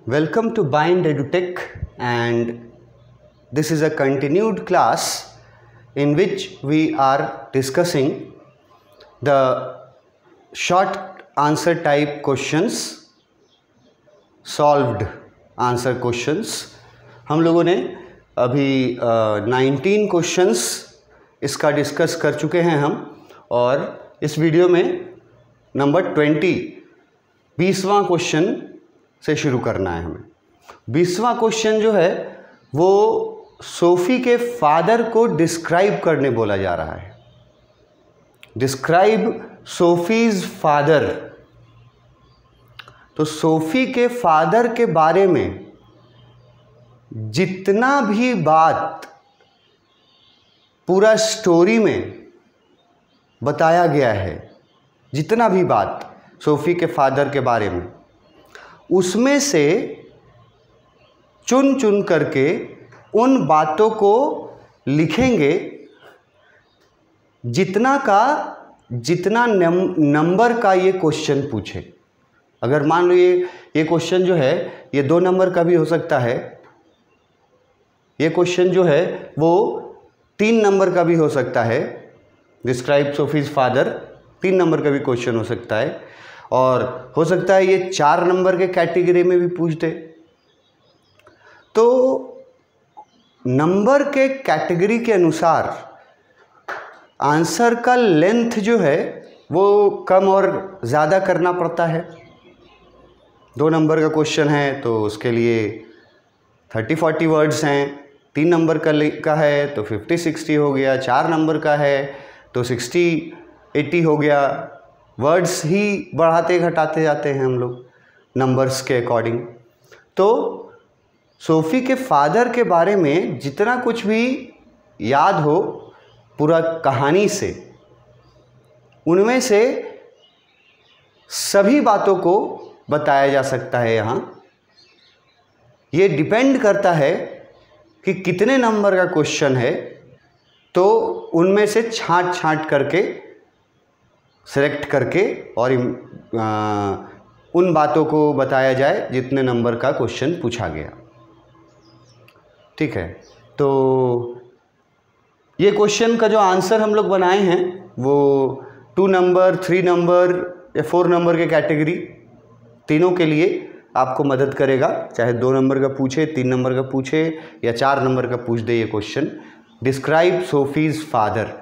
Welcome to Bind EduTech, and this is a continued class in which we are discussing the short answer type questions, solved answer questions. हम लोगों ने अभी 19 questions इसका discuss कर चुके हैं हम, और इस वीडियो में नंबर 20वां क्वेश्चन से शुरू करना है हमें। 20वां क्वेश्चन जो है वो सोफ़ी के फादर को डिस्क्राइब करने बोला जा रहा है। Describe Sophie's father. तो सोफ़ी के फादर के बारे में जितना भी बात पूरा स्टोरी में बताया गया है, जितना भी बात सोफ़ी के फादर के बारे में, उसमें से चुन चुन करके उन बातों को लिखेंगे जितना नंबर का ये क्वेश्चन पूछे। अगर मान लो ये क्वेश्चन जो है ये 2 नंबर का भी हो सकता है, ये क्वेश्चन जो है वो 3 नंबर का भी हो सकता है। डिस्क्राइब सोफ़ीज़ फादर 3 नंबर का भी क्वेश्चन हो सकता है, और हो सकता है ये 4 नंबर के कैटेगरी में भी पूछ दे। तो नंबर के कैटेगरी के अनुसार आंसर का लेंथ जो है वो कम और ज़्यादा करना पड़ता है। 2 नंबर का क्वेश्चन है तो उसके लिए 30-40 वर्ड्स हैं, 3 नंबर का है तो 50-60 हो गया, 4 नंबर का है तो 60-80 हो गया। वर्ड्स ही बढ़ाते घटाते जाते हैं हम लोग नंबर्स के अकॉर्डिंग। तो सोफ़ी के फादर के बारे में जितना कुछ भी याद हो पूरा कहानी से, उनमें से सभी बातों को बताया जा सकता है यहाँ। ये डिपेंड करता है कि कितने नंबर का क्वेश्चन है, तो उनमें से छांट करके सेलेक्ट करके और उन बातों को बताया जाए जितने नंबर का क्वेश्चन पूछा गया। ठीक है, तो ये क्वेश्चन का जो आंसर हम लोग बनाए हैं वो 2 नंबर, 3 नंबर या 4 नंबर के कैटेगरी तीनों के लिए आपको मदद करेगा। चाहे 2 नंबर का पूछे, 3 नंबर का पूछे या 4 नंबर का पूछ दे ये क्वेश्चन। Describe Sophie's father.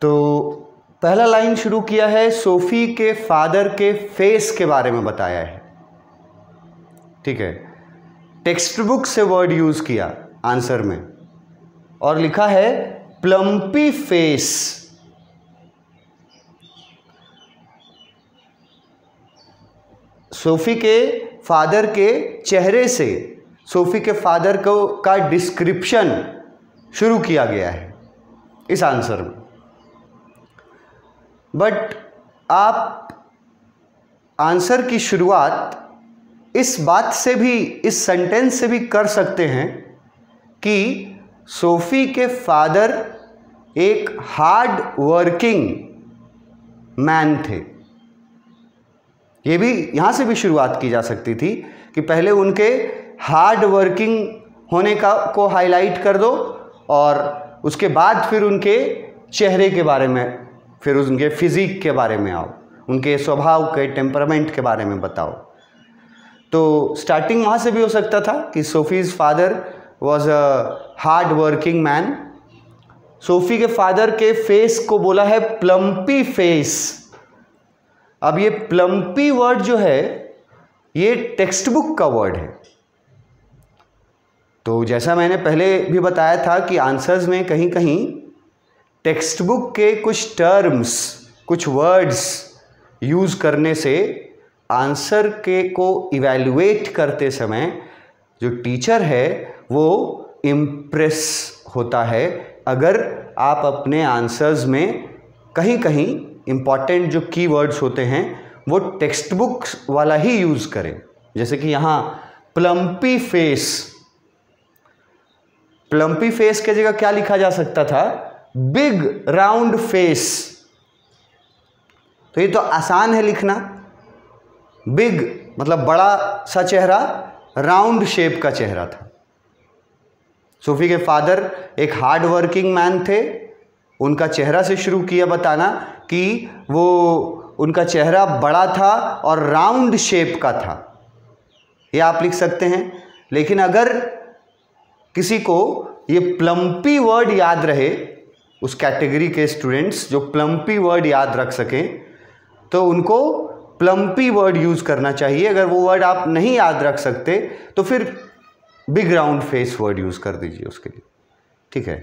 तो पहला लाइन शुरू किया है, सोफ़ी के फादर के फेस के बारे में बताया है। ठीक है, टेक्स्ट बुक से वर्ड यूज़ किया आंसर में और लिखा है प्लम्पी फेस। सोफ़ी के फादर के चेहरे से सोफ़ी के फादर का डिस्क्रिप्शन शुरू किया गया है इस आंसर में। बट आप आंसर की शुरुआत इस बात से भी, इस सेंटेंस से भी कर सकते हैं कि सोफ़ी के फादर एक हार्ड वर्किंग मैन थे। ये भी यहाँ से भी शुरुआत की जा सकती थी कि पहले उनके हार्ड वर्किंग होने को हाईलाइट कर दो, और उसके बाद फिर उनके चेहरे के बारे में, फिर उनके फिजिक के बारे में आओ, उनके स्वभाव के टेम्परामेंट के बारे में बताओ। तो स्टार्टिंग वहाँ से भी हो सकता था कि Sophie's father was a hard working man. Sophie के फादर के फेस को बोला है प्लम्पी फेस। अब ये प्लम्पी वर्ड जो है ये टेक्स्ट बुक का वर्ड है। तो जैसा मैंने पहले भी बताया था कि आंसर्स में कहीं कहीं टेक्स्ट बुक के कुछ टर्म्स, कुछ वर्ड्स यूज़ करने से आंसर को इवैल्यूएट करते समय जो टीचर है वो इम्प्रेस होता है अगर आप अपने आंसर्स में कहीं कहीं इम्पॉर्टेंट जो कीवर्ड्स होते हैं वो टेक्स्ट बुक वाला ही यूज़ करें। जैसे कि यहाँ प्लम्पी फेस, प्लम्पी फेस के जगह क्या लिखा जा सकता था? Big round face. तो ये तो आसान है लिखना, बिग मतलब बड़ा सा चेहरा, राउंड शेप का चेहरा था। सोफी के फादर एक हार्ड वर्किंग मैन थे। उनका चेहरा से शुरू किया बताना कि वो उनका चेहरा बड़ा था और राउंड शेप का था, ये आप लिख सकते हैं। लेकिन अगर किसी को ये प्लम्पी वर्ड याद रहे, उस कैटेगरी के स्टूडेंट्स जो प्लम्पी वर्ड याद रख सकें, तो उनको प्लम्पी वर्ड यूज़ करना चाहिए। अगर वो वर्ड आप नहीं याद रख सकते तो फिर big round face word use कर दीजिए उसके लिए, ठीक है।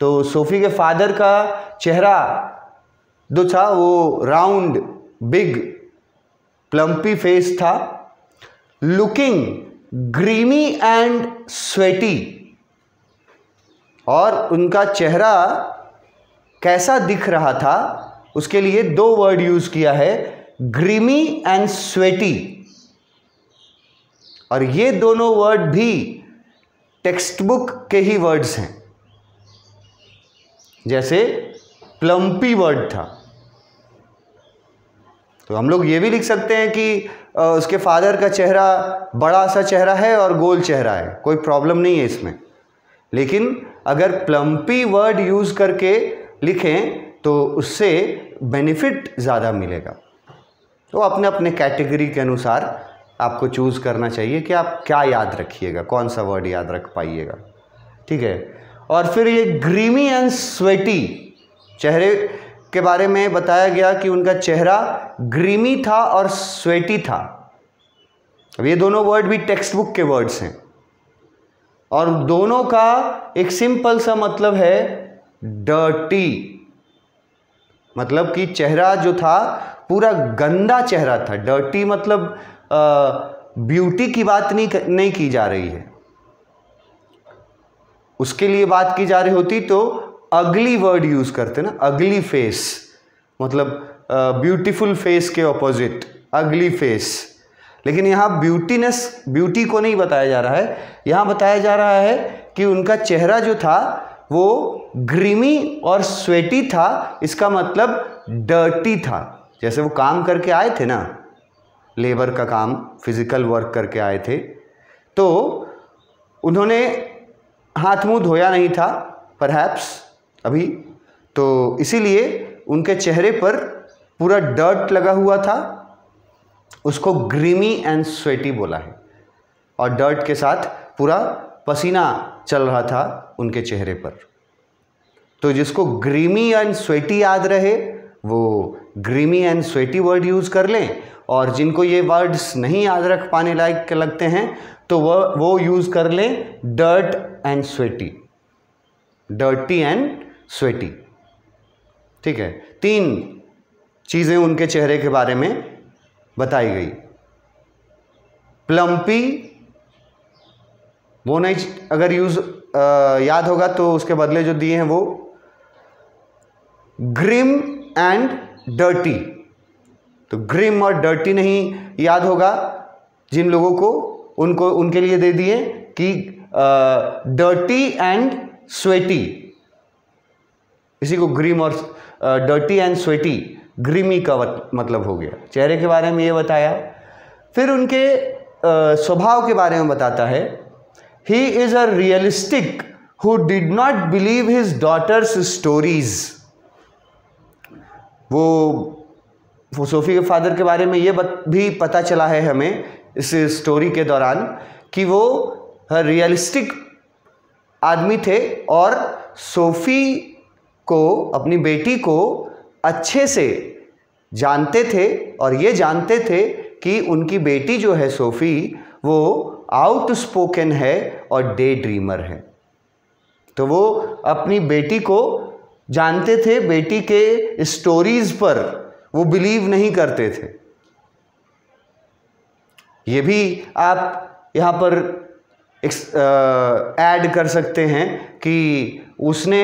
तो सोफी के फादर का चेहरा जो था वो राउंड बिग प्लम्पी फेस था। लुकिंग ग्रीमी एंड स्वेटी, और उनका चेहरा कैसा दिख रहा था उसके लिए दो वर्ड यूज किया है, ग्रीमी एंड स्वेटी। और ये दोनों वर्ड भी टेक्स्ट बुक के ही वर्ड्स हैं। जैसे प्लम्पी वर्ड था, तो हम लोग ये भी लिख सकते हैं कि उसके फादर का चेहरा बड़ा सा चेहरा है और गोल चेहरा है, कोई प्रॉब्लम नहीं है इसमें। लेकिन अगर प्लम्पी वर्ड यूज करके लिखें तो उससे बेनिफिट ज़्यादा मिलेगा। तो अपने अपने कैटेगरी के अनुसार आपको चूज़ करना चाहिए कि आप क्या याद रखिएगा, कौन सा वर्ड याद रख पाइएगा, ठीक है। और फिर ये ग्रीमी एंड स्वेटी, चेहरे के बारे में बताया गया कि उनका चेहरा ग्रीमी था और स्वेटी था। अब ये दोनों वर्ड भी टेक्स्ट बुक के वर्ड्स हैं और दोनों का एक सिंपल सा मतलब है डर्टी, मतलब कि चेहरा जो था पूरा गंदा चेहरा था। डर्टी मतलब ब्यूटी की बात नहीं की जा रही है, उसके लिए बात की जा रही होती तो अगली वर्ड यूज करते ना, अगली फेस, मतलब ब्यूटीफुल फेस के ऑपोजिट अगली फेस। लेकिन यहाँ ब्यूटी को नहीं बताया जा रहा है, यहाँ बताया जा रहा है कि उनका चेहरा जो था वो ग्रीमी और स्वेटी था। इसका मतलब डर्टी था। जैसे वो काम करके आए थे ना, लेबर का काम, फिजिकल वर्क करके आए थे, तो उन्होंने हाथ मुंह धोया नहीं था परहैप्स अभी, तो इसीलिए उनके चेहरे पर पूरा डर्ट लगा हुआ था। उसको ग्रीमी एंड स्वेटी बोला है। और डर्ट के साथ पूरा पसीना चल रहा था उनके चेहरे पर। तो जिसको ग्रीमी एंड स्वेटी याद रहे वो grimy and sweaty word use कर लें, और जिनको ये वर्ड्स नहीं याद रख पाने लायक लगते हैं तो वो यूज़ कर लें dirt and sweaty, dirty and sweaty, ठीक है। 3 चीज़ें उनके चेहरे के बारे में बताई गई। प्लम्पी, वो नहीं, अगर याद होगा तो उसके बदले जो दिए हैं वो ग्रिम एंड डर्टी। तो ग्रिम और डर्टी नहीं याद होगा जिन लोगों को, उनके लिए दे दिए कि डर्टी एंड स्वेटी। इसी को ग्रिम और डर्टी एंड स्वेटी, ग्रीमी का मतलब हो गया। चेहरे के बारे में ये बताया। फिर उनके स्वभाव के बारे में बताता है। He is a realistic who did not believe his daughters stories. वो सोफी के फादर के बारे में ये भी पता चला है हमें इस स्टोरी के दौरान कि वो रियलिस्टिक आदमी थे और सोफी को, अपनी बेटी को अच्छे से जानते थे और ये जानते थे कि उनकी बेटी जो है सोफी वो आउटस्पोकन है और डे ड्रीमर है। तो वो अपनी बेटी को जानते थे, बेटी के स्टोरीज पर वो बिलीव नहीं करते थे। ये भी आप यहाँ पर ऐड कर सकते हैं कि उसने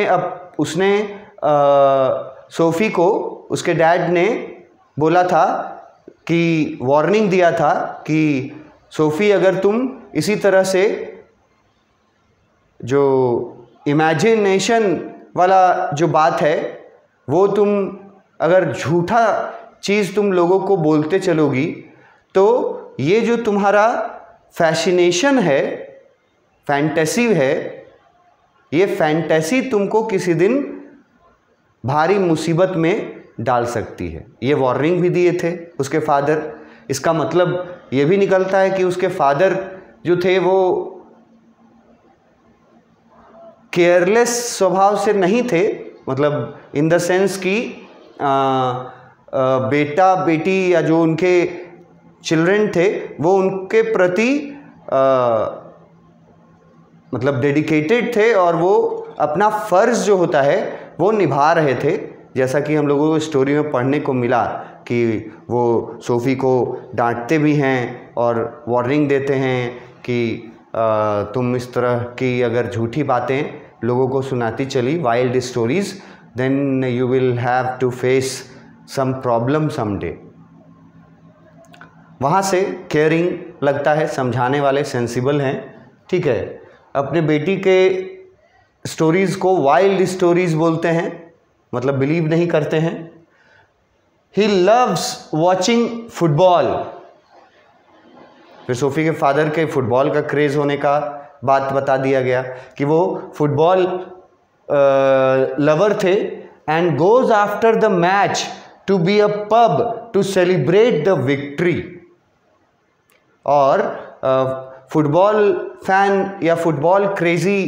सोफी को उसके डैड ने बोला था कि वार्निंग दिया था कि सोफी अगर तुम इसी तरह से जो इमेजिनेशन वाला जो बात है वो तुम अगर झूठा चीज़ तुम लोगों को बोलते चलोगी तो ये जो तुम्हारा फैसिनेशन है, फैंटेसी है, ये फैंटेसी तुमको किसी दिन भारी मुसीबत में डाल सकती है। ये वार्निंग भी दिए थे उसके फादर। इसका मतलब ये भी निकलता है कि उसके फादर जो थे वो केयरलेस स्वभाव से नहीं थे, मतलब इन द सेंस कि बेटा बेटी या जो उनके चिल्ड्रन थे वो उनके प्रति मतलब डेडिकेटेड थे और वो अपना फ़र्ज़ जो होता है वो निभा रहे थे। जैसा कि हम लोगों को स्टोरी में पढ़ने को मिला कि वो सोफ़ी को डांटते भी हैं और वार्निंग देते हैं कि तुम इस तरह की अगर झूठी बातें लोगों को सुनाती चली, wild stories, then you will have to face some problem someday. वहाँ से केयरिंग लगता है, समझाने वाले सेंसिबल हैं, ठीक है। अपने बेटी के स्टोरीज़ को वाइल्ड स्टोरीज़ बोलते हैं, मतलब बिलीव नहीं करते हैं। He loves watching football. फिर सोफ़ी के फादर के फुटबॉल का क्रेज़ होने का बात बता दिया गया कि वो फुटबॉल लवर थे। And goes after the match to be a pub to celebrate the victory. और फुटबॉल फैन या फुटबॉल क्रेज़ी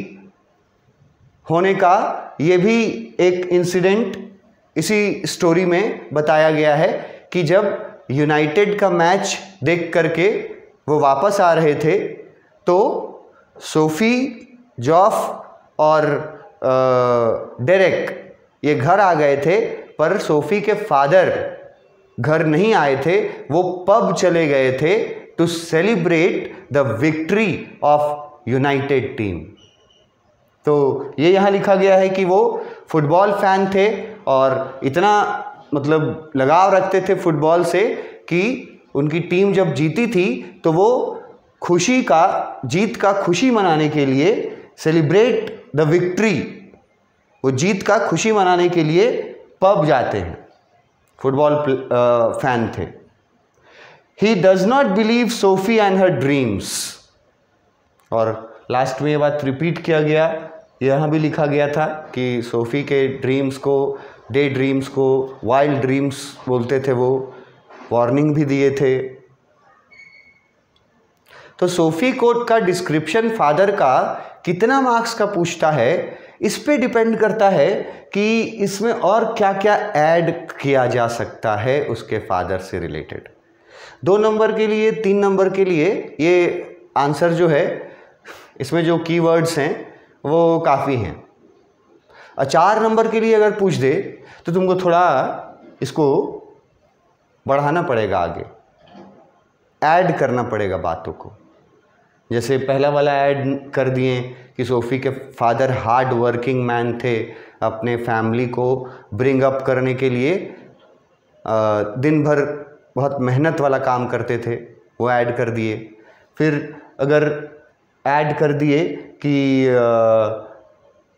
होने का ये भी एक इंसिडेंट इसी स्टोरी में बताया गया है कि जब यूनाइटेड का मैच देख करके वो वापस आ रहे थे तो सोफ़ी, जॉफ और डेरेक ये घर आ गए थे, पर सोफ़ी के फादर घर नहीं आए थे। वो पब चले गए थे to celebrate the victory of united team. तो ये यहाँ लिखा गया है कि वो फुटबॉल फैन थे और इतना मतलब लगाव रखते थे फुटबॉल से कि उनकी टीम जब जीती थी तो वो जीत का खुशी मनाने के लिए, सेलिब्रेट द विक्ट्री, वो जीत का खुशी मनाने के लिए पब जाते हैं। फुटबॉल फैन थे। He does not believe SoFi and her dreams. और लास्ट में ये बात रिपीट किया गया, यहाँ भी लिखा गया था कि सोफ़ी के ड्रीम्स को, डे ड्रीम्स को वाइल्ड ड्रीम्स बोलते थे। वो वार्निंग भी दिए थे। तो सोफ़ी कोड का डिस्क्रिप्शन फादर का कितना मार्क्स का पूछता है, इस पे डिपेंड करता है कि इसमें और क्या क्या ऐड किया जा सकता है उसके फादर से रिलेटेड। 2 नंबर के लिए, 3 नंबर के लिए ये आंसर जो है, इसमें जो कीवर्ड्स हैं वो काफ़ी हैं। 4 नंबर के लिए अगर पूछ दे तो तुमको थोड़ा इसको बढ़ाना पड़ेगा, आगे ऐड करना पड़ेगा बातों को। जैसे पहला वाला ऐड कर दिए कि सोफ़ी के फादर हार्ड वर्किंग मैन थे, अपने फैमिली को ब्रिंग अप करने के लिए दिन भर बहुत मेहनत वाला काम करते थे, वो ऐड कर दिए। फिर अगर ऐड कर दिए कि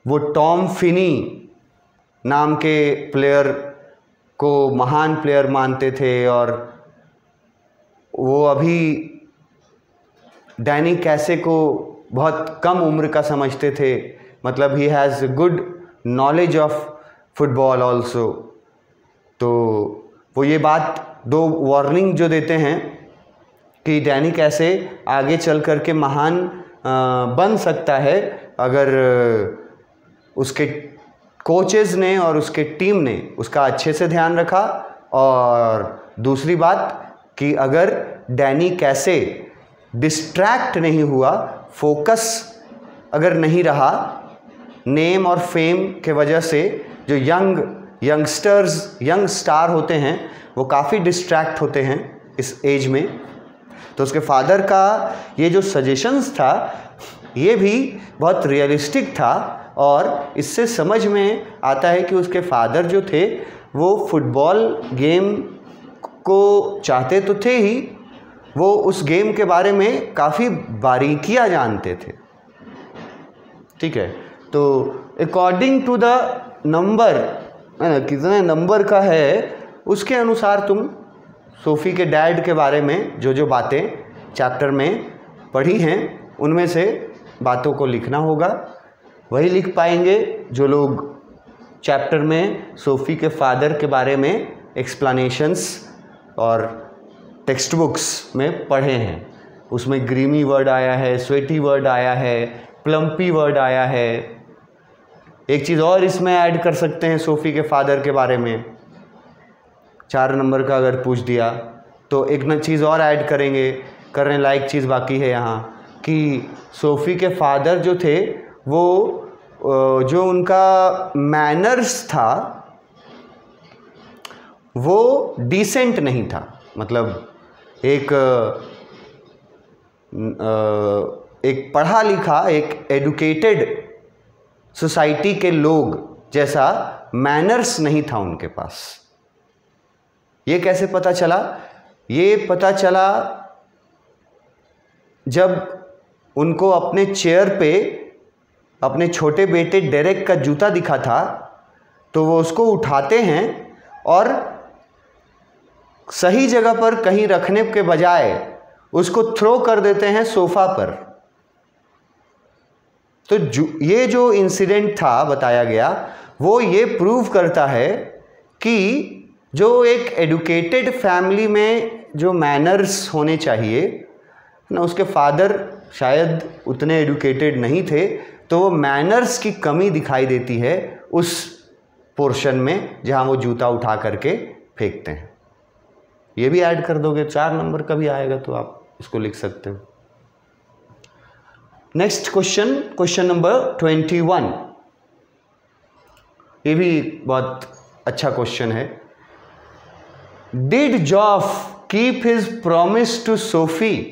वो टॉम फिनी नाम के प्लेयर को महान प्लेयर मानते थे और वो अभी डैनी कैसे को बहुत कम उम्र का समझते थे, मतलब he has good knowledge of football also. तो वो ये बात 2 वार्निंग जो देते हैं कि डैनी कैसे आगे चल कर के महान बन सकता है अगर उसके कोचेज़ ने और उसके टीम ने उसका अच्छे से ध्यान रखा। और दूसरी बात कि अगर डैनी कैसे डिस्ट्रैक्ट नहीं हुआ, फोकस अगर नहीं रहा नेम और फेम के वजह से, जो यंग स्टार होते हैं वो काफ़ी डिस्ट्रैक्ट होते हैं इस एज में। तो उसके फादर का ये जो सजेशंस था ये भी बहुत रियलिस्टिक था और इससे समझ में आता है कि उसके फादर जो थे वो फुटबॉल गेम को चाहते तो थे ही, वो उस गेम के बारे में काफ़ी बारीकियां जानते थे, ठीक है। तो अकॉर्डिंग टू द नंबर, कितने नंबर का है उसके अनुसार तुम सोफ़ी के डैड के बारे में जो जो बातें चैप्टर में पढ़ी हैं उनमें से बातों को लिखना होगा। वही लिख पाएंगे जो लोग चैप्टर में सोफ़ी के फादर के बारे में एक्सप्लेनेशंस और टेक्स्ट बुक्स में पढ़े हैं। उसमें ग्रीमी वर्ड आया है, स्वेटी वर्ड आया है, प्लम्पी वर्ड आया है। एक चीज़ और इसमें ऐड कर सकते हैं सोफ़ी के फादर के बारे में, 4 नंबर का अगर पूछ दिया तो एक न चीज़ और ऐड करेंगे, करने लायक चीज़ बाकी है यहाँ कि सोफ़ी के फादर जो थे वो जो उनका मैनर्स था वो डिसेंट नहीं था। मतलब एक पढ़ा लिखा, एक एडुकेटेड सोसाइटी के लोग जैसा मैनर्स नहीं था उनके पास। ये कैसे पता चला? ये पता चला जब उनको अपने चेयर पे अपने छोटे बेटे डेरेक का जूता दिखा था तो वो उसको उठाते हैं और सही जगह पर कहीं रखने के बजाय उसको थ्रो कर देते हैं सोफ़ा पर। तो ये जो इंसिडेंट था बताया गया वो ये प्रूव करता है कि जो एक एडुकेटेड फैमिली में जो मैनर्स होने चाहिए ना, उसके फादर शायद उतने एडुकेटेड नहीं थे, तो वो मैनर्स की कमी दिखाई देती है उस पोर्शन में जहाँ वो जूता उठा करके फेंकते हैं। ये भी ऐड कर दोगे, 4 नंबर का भी आएगा तो आप इसको लिख सकते हो। Next question, question number 21। ये भी बहुत अच्छा क्वेश्चन है। Did Joff keep his promise to Sophie?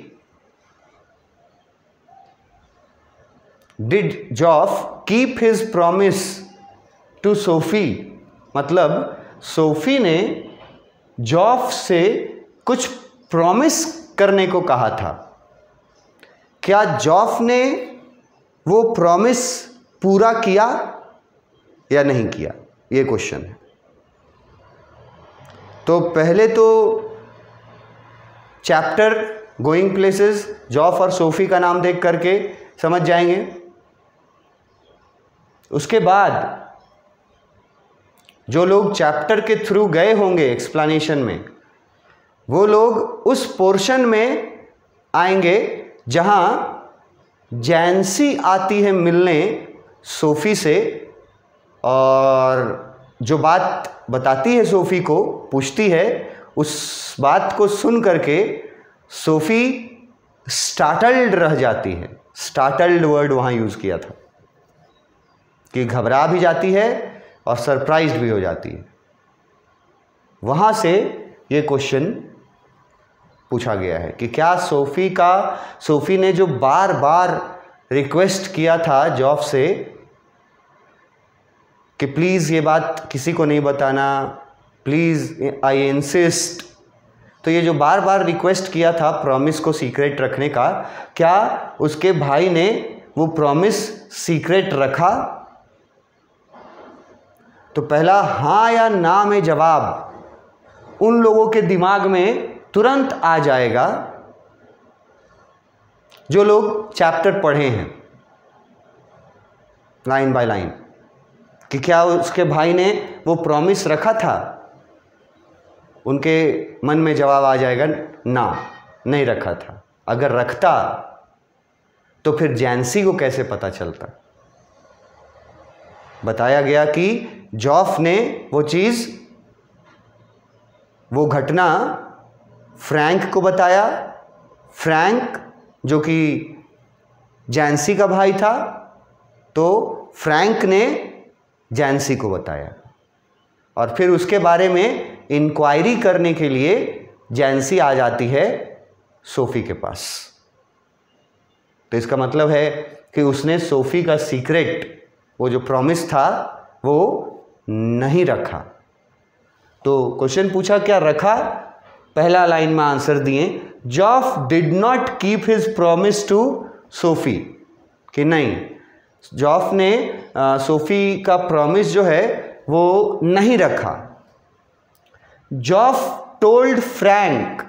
Did Joff keep his promise to Sophie? मतलब सोफी ने जॉफ से कुछ प्रॉमिस करने को कहा था। क्या जॉफ ने वो प्रॉमिस पूरा किया या नहीं किया? ये क्वेश्चन है। तो पहले तो चैप्टर गोइंग प्लेसेस जॉफ और सोफी का नाम देख करके समझ जाएंगे। उसके बाद जो लोग चैप्टर के थ्रू गए होंगे एक्सप्लेनेशन में, वो लोग उस पोर्शन में आएंगे जहां जैंसी आती है मिलने सोफ़ी से और जो बात बताती है सोफ़ी को, पूछती है, उस बात को सुन करके सोफ़ी स्टार्टल्ड रह जाती है। स्टार्टल्ड वर्ड वहाँ यूज़ किया था कि घबरा भी जाती है और सरप्राइज्ड भी हो जाती है। वहाँ से ये क्वेश्चन पूछा गया है कि क्या सोफ़ी ने जो बार बार रिक्वेस्ट किया था जॉफ से कि प्लीज़ ये बात किसी को नहीं बताना, प्लीज़ आई इंसिस्ट, तो ये जो बार बार रिक्वेस्ट किया था प्रॉमिस को सीक्रेट रखने का, क्या उसके भाई ने वो प्रॉमिस सीक्रेट रखा? तो पहला हाँ या ना में जवाब उन लोगों के दिमाग में तुरंत आ जाएगा जो लोग चैप्टर पढ़े हैं लाइन बाय लाइन, कि क्या उसके भाई ने वो प्रॉमिस रखा था। उनके मन में जवाब आ जाएगा ना, नहीं रखा था। अगर रखता तो फिर जैंसी को कैसे पता चलता? बताया गया कि जॉफ ने वो चीज़, वो घटना फ्रैंक को बताया। फ्रैंक जो कि जैंसी का भाई था, तो फ्रैंक ने जैंसी को बताया और फिर उसके बारे में इंक्वायरी करने के लिए जैंसी आ जाती है सोफ़ी के पास। तो इसका मतलब है कि उसने सोफ़ी का सीक्रेट, वो जो प्रॉमिस था, वो नहीं रखा। तो क्वेश्चन पूछा क्या रखा? पहला लाइन में आंसर दिए, Joff did not keep his promise to Sophie, कि नहीं, जॉफ ने सोफ़ी का प्रॉमिस जो है वो नहीं रखा। जॉफ टोल्ड फ्रैंक,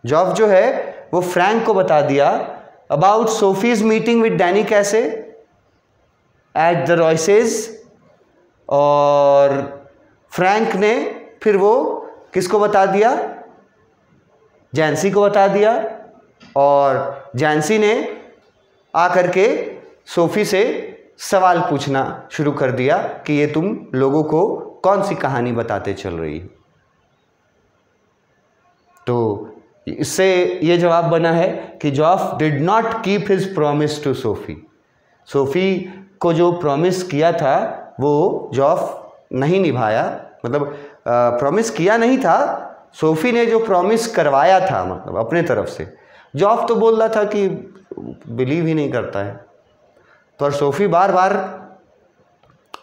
जॉफ जो है वो फ्रैंक को बता दिया about Sophie's meeting with Danny Casey at the Royces, और फ्रैंक ने फिर वो किसको बता दिया, जैंसी को बता दिया, और जैंसी ने आकर के सोफी से सवाल पूछना शुरू कर दिया कि ये तुम लोगों को कौन सी कहानी बताते चल रही है। तो इससे ये जवाब बना है कि Joff did not keep his promise to Sophie. Sophie को जो प्रॉमिस किया था वो जॉफ नहीं निभाया, मतलब प्रॉमिस किया नहीं था, सोफी ने जो प्रॉमिस करवाया था मतलब अपने तरफ से, जॉफ तो बोल रहा था कि बिलीव ही नहीं करता है। पर सोफी बार बार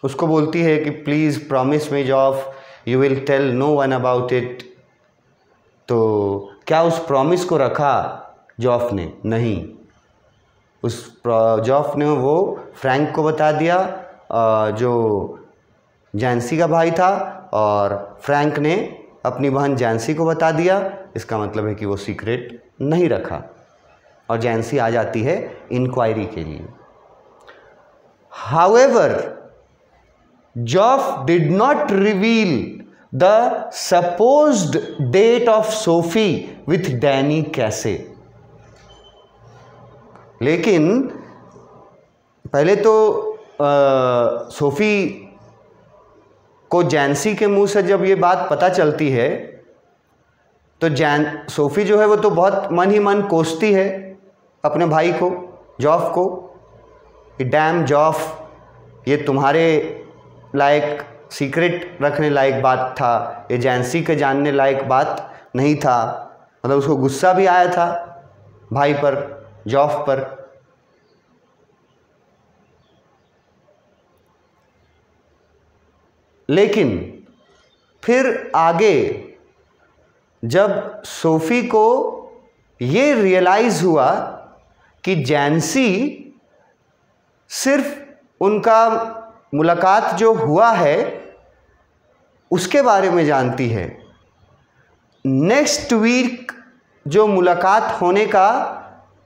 उसको बोलती है कि please promise me Joff, you will tell no one about it. तो क्या उस प्रॉमिस को रखा जॉफ ने? नहीं। जॉफ ने वो फ्रैंक को बता दिया जो जैंसी का भाई था, और फ्रैंक ने अपनी बहन जैंसी को बता दिया। इसका मतलब है कि वो सीक्रेट नहीं रखा, और जैंसी आ जाती है इंक्वायरी के लिए। However, Joff did not reveal the supposed date of Sophie with Danny Casse. लेकिन पहले तो सोफी को जैंसी के मुंह से जब ये बात पता चलती है तो सोफी जो है वो तो बहुत मन ही मन कोसती है अपने भाई को, जॉफ को, कि डैम जॉफ, ये तुम्हारे लायक सीक्रेट रखने लायक बात था, ये जैंसी के जानने लायक बात नहीं था। मतलब उसको गुस्सा भी आया था भाई पर, जॉफ पर। लेकिन फिर आगे जब सोफी को ये रियलाइज हुआ कि जैंसी सिर्फ उनका मुलाकात जो हुआ है उसके बारे में जानती है, नेक्स्ट वीक जो मुलाकात होने का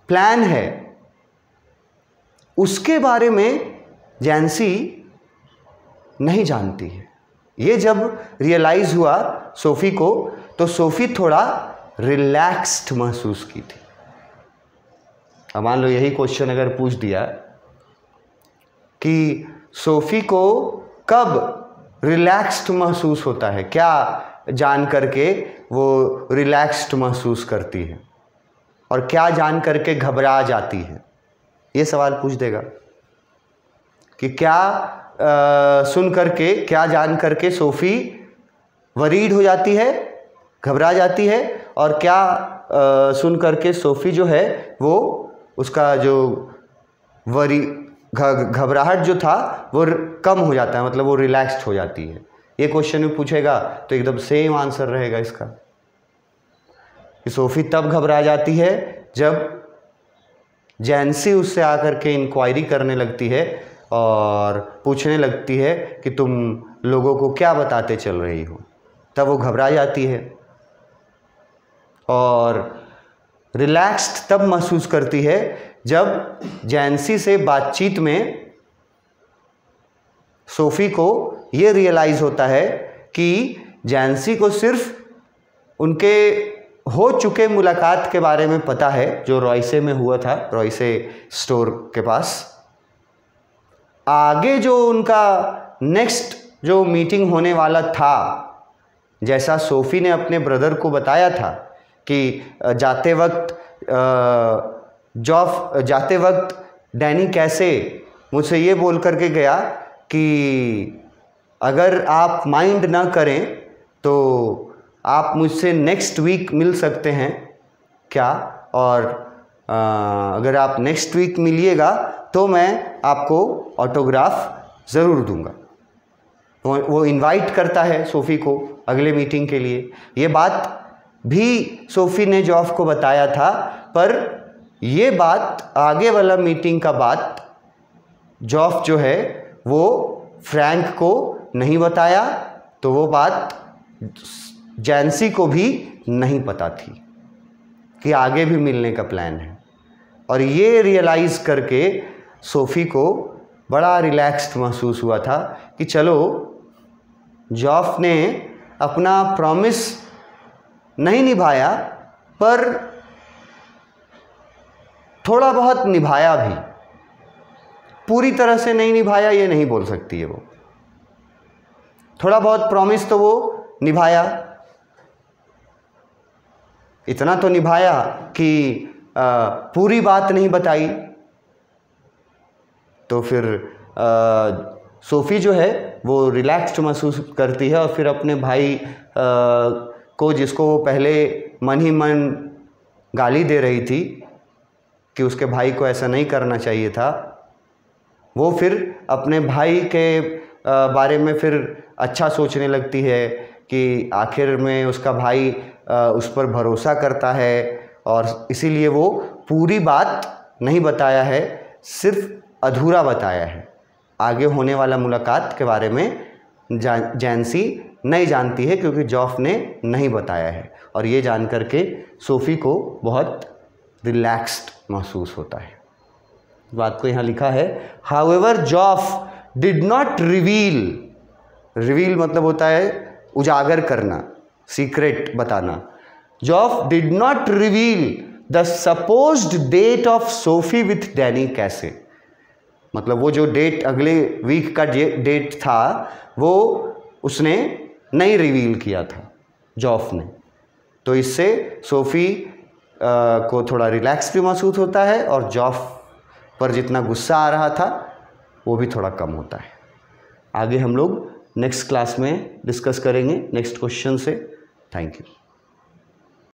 प्लान है उसके बारे में जैंसी नहीं जानती है। ये जब रियलाइज़ हुआ सोफ़ी को, तो सोफ़ी थोड़ा रिलैक्स्ड महसूस की थी। अब मान लो यही क्वेश्चन अगर पूछ दिया कि सोफ़ी को कब रिलैक्स्ड महसूस होता है, क्या जान करके वो रिलैक्स्ड महसूस करती है और क्या जान करके घबरा जाती है, ये सवाल पूछ देगा कि क्या सुन करके, क्या जान करके सोफ़ी वरीड हो जाती है, घबरा जाती है, और क्या सुन करके सोफ़ी जो है वो उसका जो घबराहट जो था वो कम हो जाता है, मतलब वो रिलैक्स्ड हो जाती है। ये क्वेश्चन में पूछेगा तो एकदम सेम आंसर रहेगा इसका कि सोफ़ी तब घबरा जाती है जब जैंसी उससे आकर के इंक्वायरी करने लगती है और पूछने लगती है कि तुम लोगों को क्या बताते चल रही हो, तब वो घबरा जाती है। और रिलैक्स्ड तब महसूस करती है जब जैंसी से बातचीत में सोफ़ी को ये रियलाइज़ होता है कि जैंसी को सिर्फ उनके हो चुके मुलाकात के बारे में पता है, जो रॉयसे में हुआ था, रॉयसे स्टोर के पास। आगे जो उनका नेक्स्ट जो मीटिंग होने वाला था, जैसा सोफ़ी ने अपने ब्रदर को बताया था कि जाते वक्त डैनी कैसे मुझसे ये बोल करके गया कि अगर आप माइंड ना करें तो आप मुझसे नेक्स्ट वीक मिल सकते हैं क्या, और अगर आप नेक्स्ट वीक मिलिएगा तो मैं आपको ऑटोग्राफ ज़रूर दूंगा। वो इनवाइट करता है सोफ़ी को अगले मीटिंग के लिए। ये बात भी सोफ़ी ने जॉफ को बताया था, पर ये बात, आगे वाला मीटिंग का बात, जॉफ जो है वो फ्रैंक को नहीं बताया। तो वो बात जैंसी को भी नहीं पता थी कि आगे भी मिलने का प्लान है। और ये रियलाइज़ करके सोफ़ी को बड़ा रिलैक्स्ड महसूस हुआ था कि चलो जॉफ ने अपना प्रॉमिस नहीं निभाया पर थोड़ा बहुत निभाया भी, पूरी तरह से नहीं निभाया ये नहीं बोल सकती है वो, थोड़ा बहुत प्रॉमिस तो वो निभाया। इतना तो निभाया कि पूरी बात नहीं बताई। तो फिर सोफ़ी जो है वो रिलैक्स्ड महसूस करती है और फिर अपने भाई को, जिसको वो पहले मन ही मन गाली दे रही थी कि उसके भाई को ऐसा नहीं करना चाहिए था, वो फिर अपने भाई के बारे में फिर अच्छा सोचने लगती है कि आखिर में उसका भाई उस पर भरोसा करता है और इसीलिए वो पूरी बात नहीं बताया है, सिर्फ अधूरा बताया है। आगे होने वाला मुलाकात के बारे में जैंसी नहीं जानती है क्योंकि जॉफ ने नहीं बताया है। और ये जान करके सोफ़ी को बहुत रिलैक्स्ड महसूस होता है। बात को यहाँ लिखा है, however Joff did not reveal मतलब होता है उजागर करना, सीक्रेट बताना। Joff did not reveal the supposed date of Sophie with Danny Casey, मतलब वो जो डेट अगले वीक का डेट था वो उसने नहीं रिवील किया था जॉफ ने। तो इससे सोफ़ी को थोड़ा रिलैक्स भी महसूस होता है और जॉफ पर जितना गुस्सा आ रहा था वो भी थोड़ा कम होता है। आगे हम लोग नेक्स्ट क्लास में डिस्कस करेंगे नेक्स्ट क्वेश्चन से। Thank you.